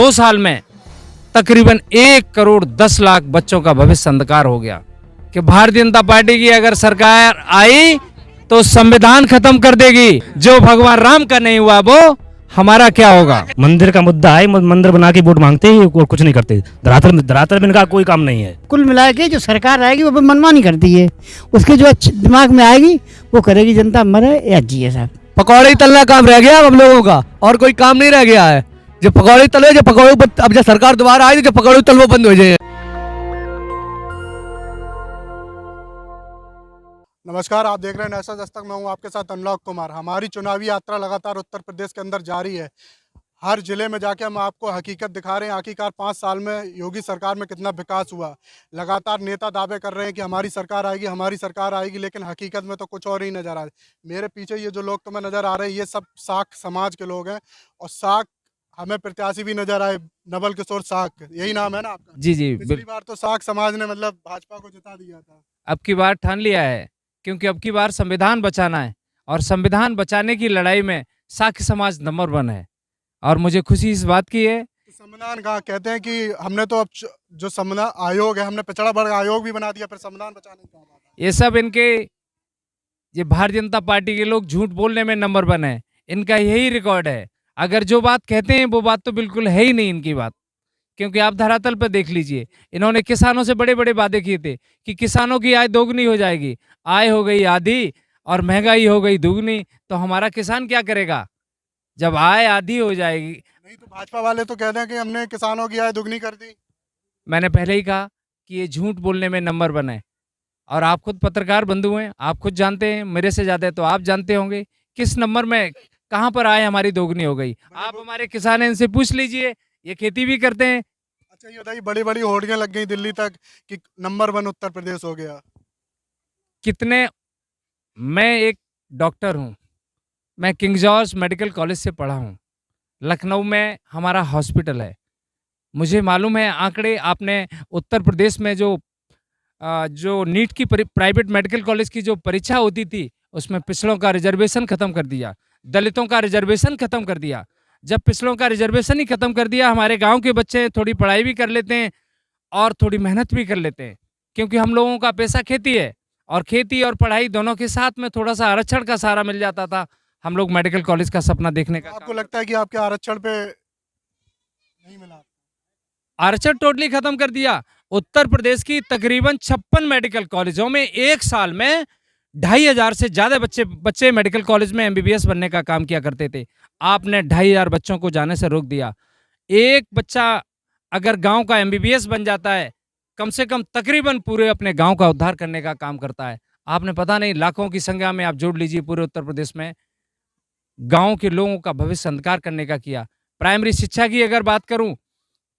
2 साल में तकरीबन 1,10,00,000 बच्चों का भविष्य अंधकार हो गया कि भारतीय जनता पार्टी की अगर सरकार आई तो संविधान खत्म कर देगी। जो भगवान राम का नहीं हुआ वो हमारा क्या होगा। मंदिर का मुद्दा है, मंदिर बना के वोट मांगते हैं और कुछ नहीं करते। धरातल में इनका कोई काम नहीं है। कुल मिला के जो सरकार आएगी वो मनमानी करती है, उसके जो दिमाग में आएगी वो करेगी, जनता मरे या जिए। साहब पकौड़े तलना काम रह गया हम लोगों का, और कोई काम नहीं रह गया है। जो पकौड़े तले, जो पकौड़े अब जब सरकार दोबारा आई तो पकौड़े तलवो बंद हो जाए। नमस्कार, आप देख रहे हैं नेशनल दस्तक। मैं हूं आपके साथ अनलॉक कुमार। हमारी चुनावी यात्रा लगातार उत्तर प्रदेश के अंदर जारी है। हर जिले में जाके हम आपको हकीकत दिखा रहे हैं, आखिरकार 5 साल में योगी सरकार में कितना विकास हुआ। लगातार नेता दावे कर रहे हैं कि हमारी सरकार आएगी, हमारी सरकार आएगी, लेकिन हकीकत में तो कुछ और ही नज़र आ रहा है। मेरे पीछे ये जो लोग तुम्हें नज़र आ रहे हैं, ये सब साख समाज के लोग हैं। और साख हमें प्रत्याशी भी नजर आए, नवल किशोर साख, यही नाम है ना आपका? जी जी, पिछली बार तो साख समाज ने मतलब भाजपा को जिता दिया था। अब की बार ठान लिया है, क्योंकि अब की बार संविधान बचाना है और संविधान बचाने की लड़ाई में साख्य समाज नंबर 1 है। और मुझे खुशी इस बात की है। तो संविधान कहा कहते हैं कि हमने तो अब जो संविधान आयोग है, हमने पिछड़ा वर्ग आयोग भी बना दिया, फिर संविधान बचाने की बात है। ये सब इनके, ये भारतीय जनता पार्टी के लोग झूठ बोलने में नंबर 1 है। इनका यही रिकॉर्ड है। अगर जो बात कहते हैं वो बात तो बिल्कुल है ही नहीं इनकी बात। क्योंकि आप धरातल पर देख लीजिए, इन्होंने किसानों से बड़े बड़े वादे किए थे कि किसानों की आय दोगुनी हो जाएगी। आय हो गई आधी और महंगाई हो गई दुगनी, तो हमारा किसान क्या करेगा जब आय आधी हो जाएगी। नहीं तो भाजपा वाले तो कहते हैं कि हमने किसानों की आय दुगनी कर दी। मैंने पहले ही कहा कि ये झूठ बोलने में नंबर 1 है। और आप खुद पत्रकार बंधु हैं, आप खुद जानते हैं, मेरे से ज़्यादा तो आप जानते होंगे किस नंबर में कहाँ पर आय हमारी दोगुनी हो गई। आप हमारे किसान हैं, इनसे पूछ लीजिए, ये खेती भी करते हैं। अच्छा ये बताइए, बड़ी बड़ी होर्डियां लग गई दिल्ली तक कि नंबर 1 उत्तर प्रदेश हो गया। कितने, मैं एक डॉक्टर हूँ, मैं किंग जॉर्ज मेडिकल कॉलेज से पढ़ा हूँ। लखनऊ में हमारा हॉस्पिटल है। मुझे मालूम है आंकड़े। आपने उत्तर प्रदेश में जो नीट की प्राइवेट मेडिकल कॉलेज की जो परीक्षा होती थी, उसमें पिछड़ों का रिजर्वेशन खत्म कर दिया, दलितों का रिजर्वेशन खत्म कर दिया। जब पिछड़ों का रिजर्वेशन ही खत्म कर दिया, हमारे गांव के बच्चे थोड़ी पढ़ाई भी कर लेते हैं और थोड़ी मेहनत भी कर लेते हैं, क्योंकि हम लोगों का पेशा खेती है। और खेती और पढ़ाई दोनों के साथ में थोड़ा सा आरक्षण का सहारा मिल जाता था, हम लोग मेडिकल कॉलेज का सपना देखने का। आपको लगता है कि आपके आरक्षण पे नहीं मिला? आरक्षण टोटली खत्म कर दिया। उत्तर प्रदेश की तकरीबन 56 मेडिकल कॉलेजों में एक साल में 2,500 से ज्यादा बच्चे मेडिकल कॉलेज में एमबीबीएस बनने का काम किया करते थे। आपने 2,500 बच्चों को जाने से रोक दिया। एक बच्चा अगर गांव का एमबीबीएस बन जाता है, कम से कम तकरीबन पूरे अपने गांव का उद्धार करने का काम करता है। आपने पता नहीं लाखों की संख्या में आप जोड़ लीजिए पूरे उत्तर प्रदेश में गांव के लोगों का भविष्य अंधकार करने का किया। प्राइमरी शिक्षा की अगर बात करूं,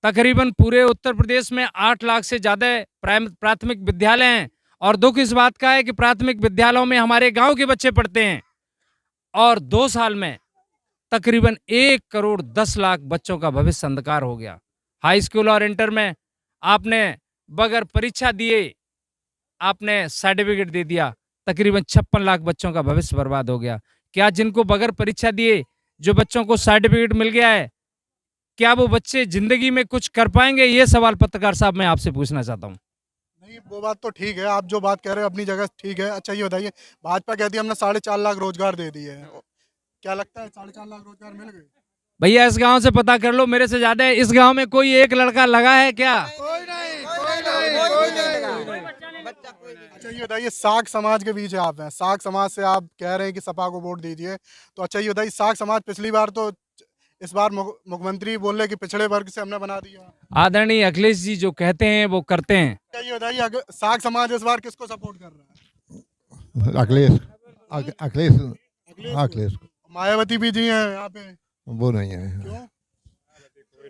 तकरीबन पूरे उत्तर प्रदेश में 8 लाख से ज्यादा प्राथमिक विद्यालय हैं। और दुख इस बात का है कि प्राथमिक विद्यालयों में हमारे गांव के बच्चे पढ़ते हैं। और 2 साल में तकरीबन 1,10,00,000 बच्चों का भविष्य अंधकार हो गया। हाई स्कूल और इंटर में आपने बगैर परीक्षा दिए आपने सर्टिफिकेट दे दिया, तकरीबन 56 लाख बच्चों का भविष्य बर्बाद हो गया। क्या जिनको बगैर परीक्षा दिए जो बच्चों को सर्टिफिकेट मिल गया है, क्या वो बच्चे जिंदगी में कुछ कर पाएंगे? ये सवाल पत्रकार साहब मैं आपसे पूछना चाहता हूँ। नहीं वो बात तो ठीक है, आप जो बात कह रहे हो अपनी जगह ठीक है। अच्छा ये बताइए, भाजपा कहती है हमने 4.5 लाख रोजगार दे दिए हैं, क्या लगता है 4.5 लाख रोजगार मिल गए? भैया इस गांव से पता कर लो, मेरे से ज्यादा इस गांव में कोई एक लड़का लगा है क्या? अच्छा ये बताइए, साख समाज के बीच आप हैं, साख समाज से आप कह रहे हैं कि सपा को वोट दीजिए, तो अच्छा ये बताइए, साख समाज पिछली बार तो, इस बार मुख्यमंत्री बोल रहे कि पिछड़े वर्ग से हमने बना दिया। आदरणीय अखिलेश जी जो कहते हैं वो करते हैं। अच्छा ये बताइए, साख समाज इस बार किसको सपोर्ट कर रहा है? अखिलेश अखिलेश अखिलेश अखिलेश मायावती भी जी हैं यहाँ पे, वो नहीं है। क्यों?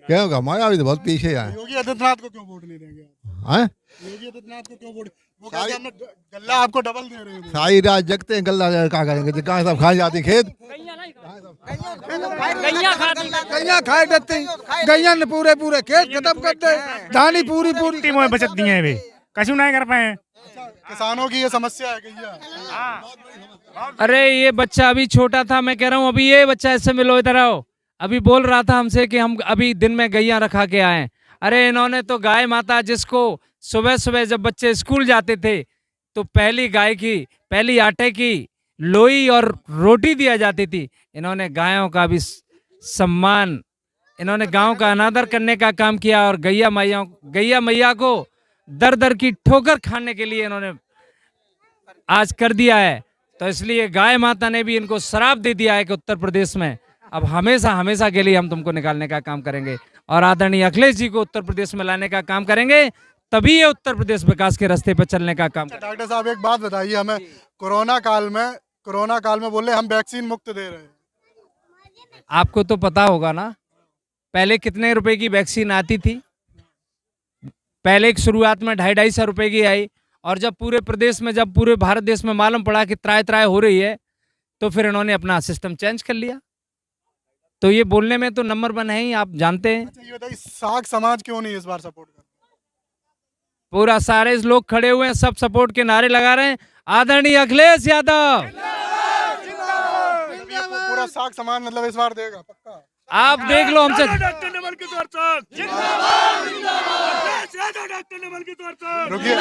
क्या होगा, हमारा भी तो बहुत पीछे है। योगी आदित्यनाथ को क्यों वोट नहीं देंगे? हैं? योगी आदित्यनाथ को क्यों वोट? वो कहते हैं हमने गल्ला आपको डबल दे रहे हैं। सारी रात जगते हैं, गल्ला क्या करेंगे, कहाँ सब खाए जाती खेत, गैया खाए देते, गैया ने पूरे पूरे खेत खत्म करते, धानी पूरी पूरी टीमों में बचत दी है वे, कछु नहीं कर पाए। किसानों की ये समस्या है गैया। अरे ये बच्चा अभी छोटा था, मैं कह रहा हूँ अभी ये बच्चा इससे मिलो, इधर आओ। अभी बोल रहा था हमसे कि हम अभी दिन में गैया रखा के आए। अरे इन्होंने तो गाय माता, जिसको सुबह सुबह जब बच्चे स्कूल जाते थे तो पहली गाय की, पहली आटे की लोई और रोटी दिया जाती थी, इन्होंने गायों का भी सम्मान, इन्होंने गांव का अनादर करने का काम किया और गैया मैया को दर दर की ठोकर खाने के लिए इन्होंने आज कर दिया है। तो इसलिए गाय माता ने भी इनको श्राप दे दिया है कि उत्तर प्रदेश में अब हमेशा हमेशा के लिए हम तुमको निकालने का काम करेंगे और आदरणीय अखिलेश जी को उत्तर प्रदेश में लाने का काम करेंगे, तभी ये उत्तर प्रदेश विकास के रास्ते पर चलने का काम करेंगे। डॉक्टर साहब एक बात बताइए हमें, कोरोना काल में बोले हम वैक्सीन मुफ्त दे रहे हैं, आपको तो पता होगा ना पहले कितने रुपए की वैक्सीन आती थी। पहले एक शुरुआत में 250-250 रुपए की आई, और जब पूरे प्रदेश में, जब पूरे भारत देश में मालूम पड़ा कि त्राय त्राय हो रही है, तो फिर इन्होंने अपना सिस्टम चेंज कर लिया। तो ये बोलने में तो नंबर 1 है ही, आप जानते हैं। अच्छा ये बताइए साग समाज क्यों नहीं इस बार सपोर्ट कर रहा? पूरा सारे लोग खड़े हुए हैं, सब सपोर्ट के नारे लगा रहे हैं, आदरणीय अखिलेश यादव। पूरा साग समाज मतलब इस बार देगा पक्का? आप देख लो हमसे। रुकिए,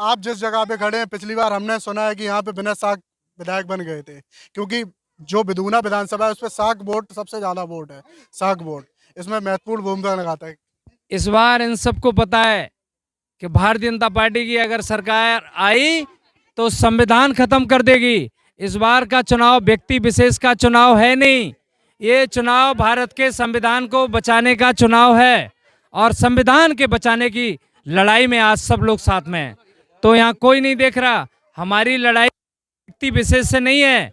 आप जिस जगह पे खड़े हैं, पिछली बार हमने सुना है कि यहाँ पे बिना साग विधायक बन गए थे, क्योंकि जो बिदूना विधानसभा है उस पर साग वोट सबसे ज्यादा वोट है, साग वोट इसमें महत्वपूर्ण भूमिका लगाता है। इस बार इन सबको पता है कि भारतीय जनता पार्टी की अगर सरकार आई तो संविधान खत्म कर देगी। इस बार का चुनाव व्यक्ति विशेष का चुनाव है नहीं, ये चुनाव भारत के संविधान को बचाने का चुनाव है, और संविधान के बचाने की लड़ाई में आज सब लोग साथ में हैं। तो यहाँ कोई नहीं देख रहा, हमारी लड़ाई व्यक्ति विशेष से नहीं है,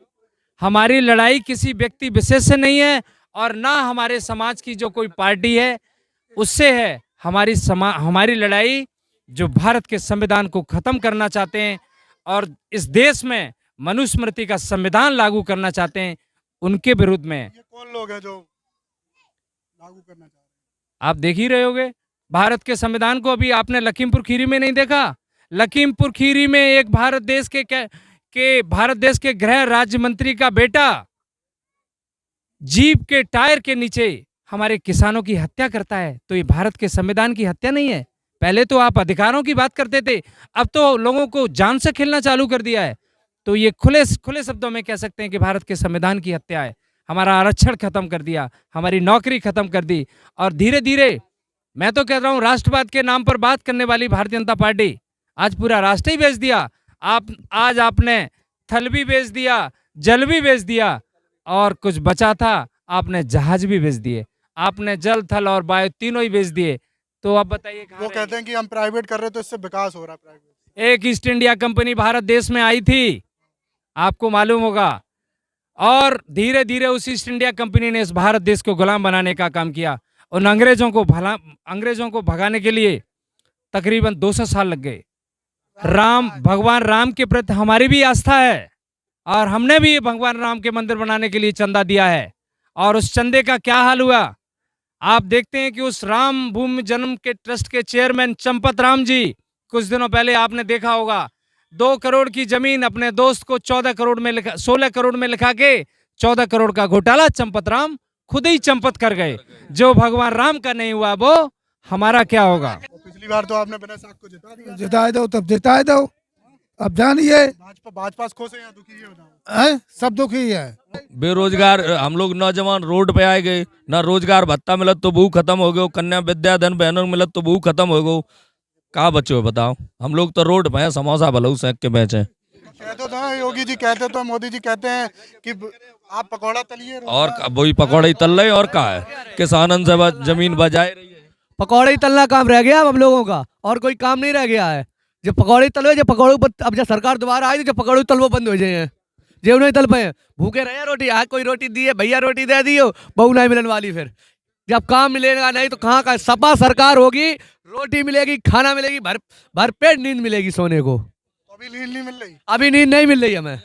हमारी लड़ाई किसी व्यक्ति विशेष से नहीं है, और ना हमारे समाज की जो कोई पार्टी है उससे है। हमारी लड़ाई जो भारत के संविधान को खत्म करना चाहते हैं और इस देश में मनुस्मृति का संविधान लागू करना चाहते हैं, उनके विरुद्ध में। ये कौन लोग हैं जो लागू करना चाह रहे हैं? आप देख ही रहे होगे भारत के संविधान को। अभी आपने लखीमपुर खीरी में नहीं देखा? लखीमपुर खीरी में एक भारत देश के गृह राज्य मंत्री का बेटा जीप के टायर के नीचे हमारे किसानों की हत्या करता है। तो ये भारत के संविधान की हत्या नहीं है? पहले तो आप अधिकारों की बात करते थे, अब तो लोगों को जान से खेलना चालू कर दिया है। तो ये खुले शब्दों में कह सकते हैं कि भारत के संविधान की हत्या है। हमारा आरक्षण खत्म कर दिया, हमारी नौकरी खत्म कर दी, और धीरे धीरे मैं तो कह रहा हूं राष्ट्रवाद के नाम पर बात करने वाली भारतीय जनता पार्टी आज पूरा राष्ट्र ही बेच दिया। आज आपने थल भी बेच दिया, जल भी बेच दिया, और कुछ बचा था आपने जहाज भी बेच दिए। आपने जल, थल और वायु तीनों ही बेच दिए। तो अब बताइए, वो कहते हैं कि हम प्राइवेट कर रहे हैं तो इससे विकास हो रहा है। प्राइवेट एक ईस्ट इंडिया कंपनी भारत देश में आई थी, आपको मालूम होगा, और धीरे धीरे उस ईस्ट इंडिया कंपनी ने इस भारत देश को गुलाम बनाने का काम किया। उन अंग्रेजों को भगाने के लिए तकरीबन 200 साल लग गए। भगवान राम के प्रति हमारी भी आस्था है, और हमने भी भगवान राम के मंदिर बनाने के लिए चंदा दिया है, और उस चंदे का क्या हाल हुआ आप देखते हैं कि उस राम भूमि जन्म के ट्रस्ट के चेयरमैन चंपत राम जी, कुछ दिनों पहले आपने देखा होगा, 2 करोड़ की जमीन अपने दोस्त को 16 करोड़ में लिखा के 14 करोड़ का घोटाला चंपत राम खुद ही चंपत कर गए। जो भगवान राम का नहीं हुआ वो हमारा क्या होगा? पिछली बार तो आपने बिना साग को जिता दिया। जिताए दो तब जिताए दो, अब जानिए भाजपा खुश है या दुखी है बताओ? हैं? सब दुखी है। बेरोजगार हम लोग नौजवान रोड पे आए गए, ना रोजगार भत्ता मिलत तो भूख खत्म हो गयो, कन्या विद्याधन बहनों मिलत तो भूख खत्म हो गयो। कहाँ बच्चों बताओ, हम लोग तो रोड पे हैं, समोसा भलऊ सेक के बेचे। कहते तो हैं योगी जी, कहते तो मोदी जी कहते हैं कि आप पकौड़ा तलिए, और वही पकौड़े ही तल रहे और का है, किसानन से जमीन बजाए रही है। पकौड़े ही तलना काम रह गया अब हम लोगों का, और कोई काम नहीं रह गया है। जब पकौड़े तलवे, जब पकौड़े अब जब सरकार दोबारा आई तो जब पकौड़े तलवो बंद हो जाए, जेब नहीं तल पाए, भूखे रहे रोटी। आज कोई रोटी दिए, भैया रोटी दे दियो, बहू नहीं मिलने वाली। फिर जब काम मिलेगा नहीं तो कहाँ का सपा सरकार होगी, रोटी मिलेगी, खाना मिलेगी, भरपेट नींद मिलेगी सोने को। अभी नींद नहीं मिल रही? अभी नींद नहीं मिल रही हमें,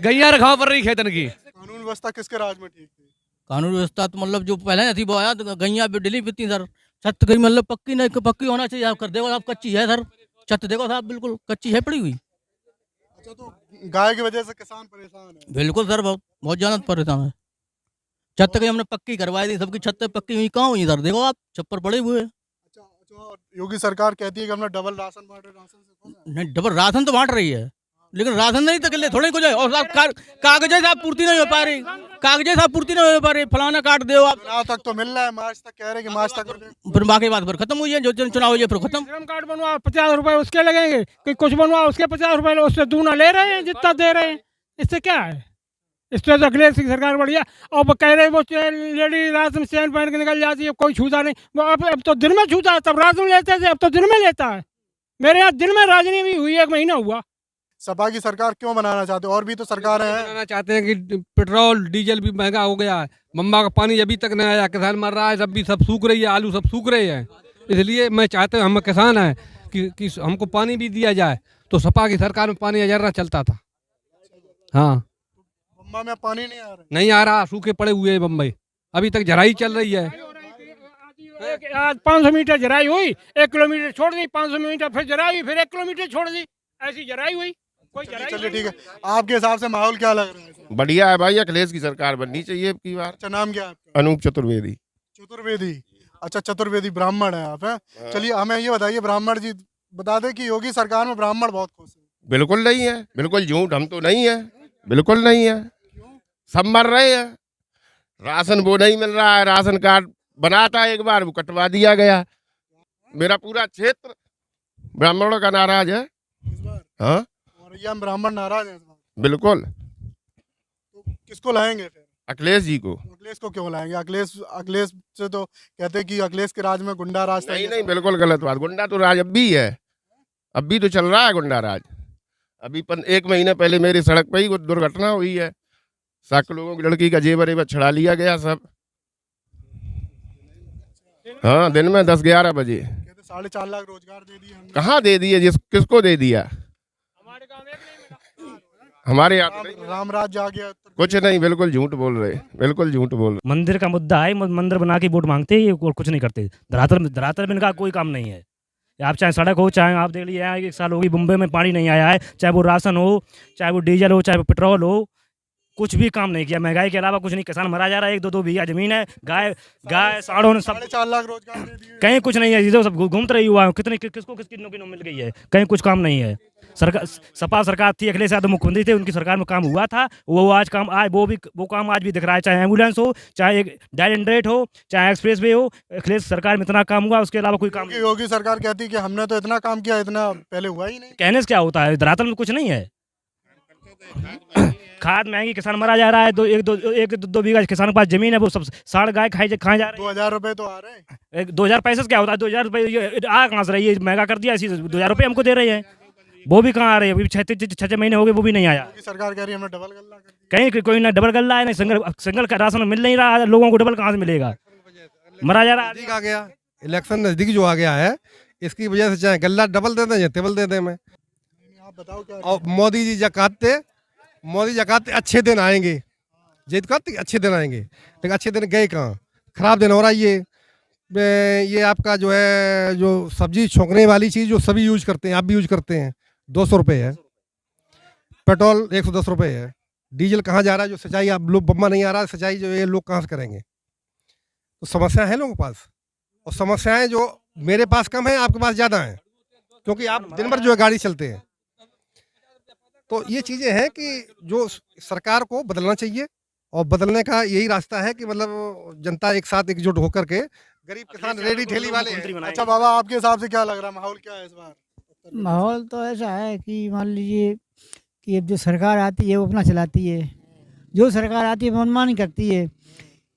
गैया रखाव पड़ रही खेतन की। कानून व्यवस्था किसके राज में ठीक थी? कानून व्यवस्था तो मतलब जो पहले नहीं थी वो आया तो गैया भी डिली पीती सर। छत गई मतलब पक्की नहीं, पक्की होना चाहिए। आप कर देखो, आप कच्ची है सर, छत देखो साहब बिल्कुल कच्ची है, पड़ी हुई। अच्छा, तो गाय की वजह से किसान परेशान है? बिल्कुल सर, बहुत बहुत ज्यादा परेशान है। छत की हमने पक्की करवाई थी, सबकी छत पक्की हुई, कहाँ हुई इधर देखो आप, छप्पर पड़े हुए हैं। अच्छा अच्छा, और योगी सरकार कहती है कि हमने डबल राशन बांटे, राशन से खुश हैं? नहीं, डबल राशन तो बांट रही है, लेकिन राशन नहीं तो के लिए थोड़ी कुछ है। और साहब कागजें साहब पूर्ति नहीं हो पा रही, कागजें साहब पूर्ति नहीं हो पा रही, फलाना काट दो आप, चुनाव तक तो मिल रहा है, मार्च तक कह रहे हैं कि मार्च तक मिलेगा। फिर बाकी बात फिर खत्म हुई है, जो चुनाव हुई है फिर खत्म। श्रम कार्ड बनवा 50 रुपए उसके लगेंगे, कि कुछ बनवा उसके 50 रुपए, उससे दूना ले रहे हैं जितना दे रहे हैं। इससे क्या है? इससे तो अखिलेश की सरकार बढ़िया। और वो कह रहे वो लेडी राशन चैन पहन के निकल जाती है, कोई छूता नहीं। वो अब तो दिन में छूता है, तब राशन लेते थे, अब तो दिन में लेता है। मेरे यहाँ दिन में राजनीति हुई, 1 महीना हुआ। सपा की सरकार क्यों बनाना चाहते हो? और भी तो सरकारें हैं। बनाना चाहते हैं कि पेट्रोल डीजल भी महंगा हो गया है, मम्मा का पानी अभी तक नहीं आया, किसान मर रहा है, सब भी सब सूख रही है, आलू सब सूख रहे हैं। इसलिए मैं चाहते हम किसान हैं कि हमको पानी भी दिया जाए। तो सपा की सरकार में पानी अजर्रा चलता था। हाँ, बम्बा में पानी नहीं आ रहा। नहीं आ रहा, सूखे पड़े हुए हैं बम्बई, अभी तक झराई चल रही है। आज 500 मीटर जराई हुई, 1 किलोमीटर छोड़ दी, 500 मीटर फिर जराई, फिर 1 किलोमीटर छोड़ दी, ऐसी जराई हुई। कोई जराई चलिए ठीक है, आपके हिसाब से माहौल क्या लग रहा है? बढ़िया है भाई, अखिलेश की सरकार बननी चाहिए अब की बार। अच्छा, नाम क्या है आपका? अनूप चतुर्वेदी। चतुर्वेदी। अच्छा, चतुर्वेदी ब्राह्मण है आप हैं? चलिए हमें ये बताइए, ब्राह्मण जी बता दें कि योगी सरकार में ब्राह्मण बहुत खुश है। बिल्कुल नहीं है, बिल्कुल झूठ, हम तो नहीं है, बिल्कुल नहीं है। सब मर रहे हैं, राशन वो नहीं मिल रहा है, राशन कार्ड बनाता है एक बार, वो कटवा दिया गया। मेरा पूरा क्षेत्र ब्राह्मणों का नाराज है। इस बार हाँ और ये हम ब्राह्मण नाराज हैं इस बार। बिल्कुल। तो किसको लाएंगे फिर? अखिलेश जी को। अखिलेश को क्यों लाएंगे? अखिलेश से तो कहते हैं कि अखिलेश के राज में गुंडा राज था। नहीं नहीं, बिल्कुल गलत बात। गुंडा तो राज अब भी है, अब भी तो चल रहा है गुंडा राज। अभी 1 महीने पहले मेरी सड़क पर ही कुछ दुर्घटना हुई है, 7 लोगों की लड़की का जेवर एवर छड़ा लिया गया सब। हाँ, दिन में 10-11 बजे। कहते 4.5 लाख रोजगार दे दिए हमने। कहाँ दे दिए? किसको दे दिया? हमारे यहाँ तो नहीं। राम राज जा गया। कुछ नहीं, बिल्कुल झूठ बोल रहे, बिल्कुल झूठ बोल रहे। मंदिर का मुद्दा है, मंदिर बना के वोट मांगते हैं और कुछ नहीं करते। धरातल में इनका कोई काम नहीं है। आप चाहे सड़क हो, चाहे आप देख लीजिए 1 साल होगी मुंबई में पानी नहीं आया है, चाहे वो राशन हो, चाहे वो डीजल हो, चाहे वो पेट्रोल हो, कुछ भी काम नहीं किया। महंगाई के अलावा कुछ नहीं। किसान मरा जा रहा है, 1-2 बीघा जमीन है, गाय साढ़ों ने सब 4.5 लाख रोजगार दे दिए। कहीं कुछ नहीं है। ये तो सब घूमते रही हुआ है, किसको किसकी नौकरी मिल गई है, कहीं कुछ काम नहीं है। सरकार सपा सरकार थी, अखिलेश यादव मुख्यमंत्री थे, उनकी सरकार में काम हुआ था, वो काम आज भी दिख रहा है। चाहे एम्बुलेंस हो, चाहे डायरेक्ट रेट हो, चाहे एक्सप्रेस वे हो, अखिलेश सरकार में इतना काम हुआ, उसके अलावा कोई काम नहीं। योगी सरकार कहती है कि हमने तो इतना काम किया, इतना पहले हुआ ही नहीं। कहने से क्या होता है? धरातल में कुछ नहीं है। खाद महंगी, किसान मरा जा रहा है। 1-2 बीघा किसान के पास जमीन है, वो सब साढ़ गाय खाए जा रहे हैं। 2000 रुपए तो आ रहे हैं। 2000 पैसे से क्या होता है? 2000 रुपये आ कहाँ से रही है? महंगा कर दिया, इसी 2000 रुपये हमको दे रहे हैं, वो भी कहाँ आ रहे हैं? अभी 6 महीने हो गए, वो भी नहीं आया। योगी सरकार कह रही है हमने डबल गल्ला कर दिया। कहीं कोई ना डबल गल्ला है, ना सिंगल का राशन मिल नहीं रहा है लोगों को। डबल कहाँ से मिलेगा? मरा जा रहा है। आ गया इलेक्शन नजदीक जो आ गया है, इसकी वजह से चाहे गल्ला डबल दे दें या टेबल दे दें। मैं आप बताओ क्या? और मोदी जी जकाते अच्छे दिन आएंगे, जीत कहते अच्छे दिन आएंगे, लेकिन अच्छे दिन गए कहाँ? खराब दिन हो रहा है। ये आपका जो है, जो सब्जी छोंकने वाली चीज़ जो सभी यूज करते हैं, आप भी यूज करते हैं, 200 रुपये है। पेट्रोल 110 रुपये है। डीजल कहाँ जा रहा है? जो सिंचाई आप लोग बम्बा नहीं आ रहा है, सिंचाई जो ये लोग कहाँ से करेंगे? तो समस्या है लोगों के पास, और समस्याएं जो मेरे पास कम है, आपके पास ज़्यादा हैं, क्योंकि आप दिन भर जो है गाड़ी चलते हैं। तो ये चीज़ें हैं कि जो सरकार को बदलना चाहिए, और बदलने का यही रास्ता है कि मतलब जनता एक साथ एकजुट होकर के, गरीब किसान रेडी ठेली वाले। अच्छा बाबा, आपके हिसाब से क्या लग रहा है, माहौल क्या है इस बार? माहौल तो ऐसा है कि मान लीजिए कि अब जो सरकार आती है वो अपना चलाती है, जो सरकार आती है मनमानी करती है,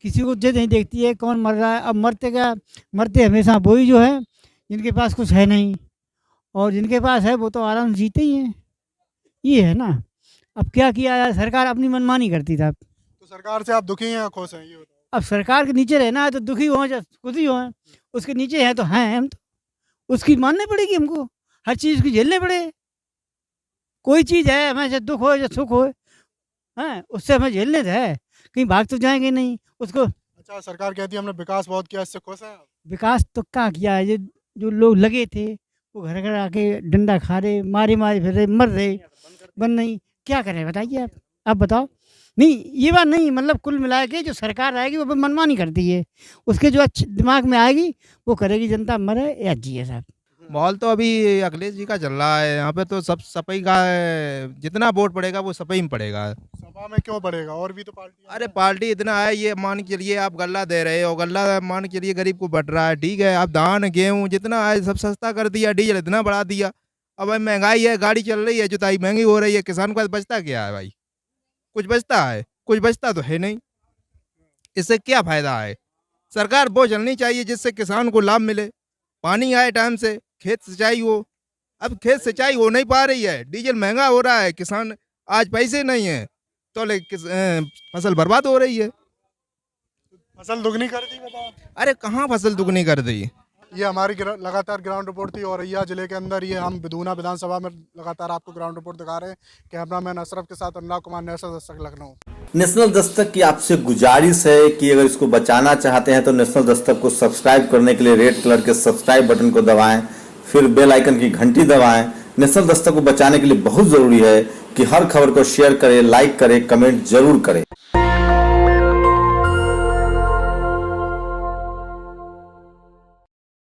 किसी को नहीं देखती है कौन मर रहा है। अब मरते हमेशा वही जो है जिनके पास कुछ है नहीं, और जिनके पास है वो तो आराम से जीते ही हैं। ये है ना। अब क्या किया जाए, सरकार अपनी मनमानी करती था। तो सरकार से आप दुखी हैं या खुश हैं, ये बताओ? अब सरकार के नीचे रहना है तो दुखी हो या खुद ही हो, उसके नीचे हैं तो हैं हम, तो उसकी माननी पड़ेगी हमको, हर चीज़ की झेलने पड़े। कोई चीज़ है हमें चाहे दुख हो या सुख हो, हैं उससे हमें झेलने तो है, कहीं भाग तो जाएंगे नहीं उसको। अच्छा, सरकार कहती है हमने विकास बहुत किया, इससे खुश हैं आप? विकास तो क्या किया है? जो लोग लगे थे वो घर घर आके डंडा खा रहे, मारे फिर रहे, मर रहे, बन नहीं, क्या करें बताइए आप बताओ। नहीं, ये बात नहीं, मतलब कुल मिला के जो सरकार आएगी वो मनमानी करती है, उसके जो दिमाग में आएगी वो करेगी, जनता मरे या जिए साहब। माहौल तो अभी अखिलेश जी का चल रहा है, यहाँ पे तो सब सपई का है, जितना वोट पड़ेगा वो सपई में पड़ेगा। सपा में क्यों पड़ेगा, और भी तो पार्टी। अरे पार्टी इतना है, ये मान के चलिए आप गल्ला दे रहे हो, गल्ला मान के चलिए गरीब को बट रहा है, ठीक है। आप धान गेहूँ जितना है सब सस्ता कर दिया, डीजल इतना बढ़ा दिया। अब भाई महंगाई है, गाड़ी चल रही है, जुताई महंगी हो रही है, किसान को बचता क्या है भाई? कुछ बचता है? कुछ बचता तो है नहीं। इससे क्या फायदा है? सरकार वो चलनी चाहिए जिससे किसान को लाभ मिले, पानी आए टाइम से, खेत सिंचाई हो। अब खेत सिंचाई हो नहीं पा रही है, डीजल महंगा हो रहा है, किसान आज पैसे नहीं है तो फसल बर्बाद हो रही है। फसल दुगनी कर दी बताओ। अरे कहाँ फसल दुगनी कर दी? ये हमारी लगातार ग्राउंड रिपोर्ट थी औरैया जिले के अंदर। ये हम बिदूना विधानसभा में लगातार आपको ग्राउंड रिपोर्ट दिखा रहे हैं। कैमरामैन अशरफ के साथ अनुराग कुमार, नेशनल दस्तक, लखनऊ। नेशनल दस्तक की आपसे गुजारिश है कि अगर इसको बचाना चाहते हैं तो नेशनल दस्तक को सब्सक्राइब करने के लिए रेड कलर के सब्सक्राइब बटन को दबाएं, फिर बेल आइकन की घंटी दबाएं। नेशनल दस्तक को बचाने के लिए बहुत जरूरी है कि हर खबर को शेयर करें, लाइक करें, कमेंट जरूर करें।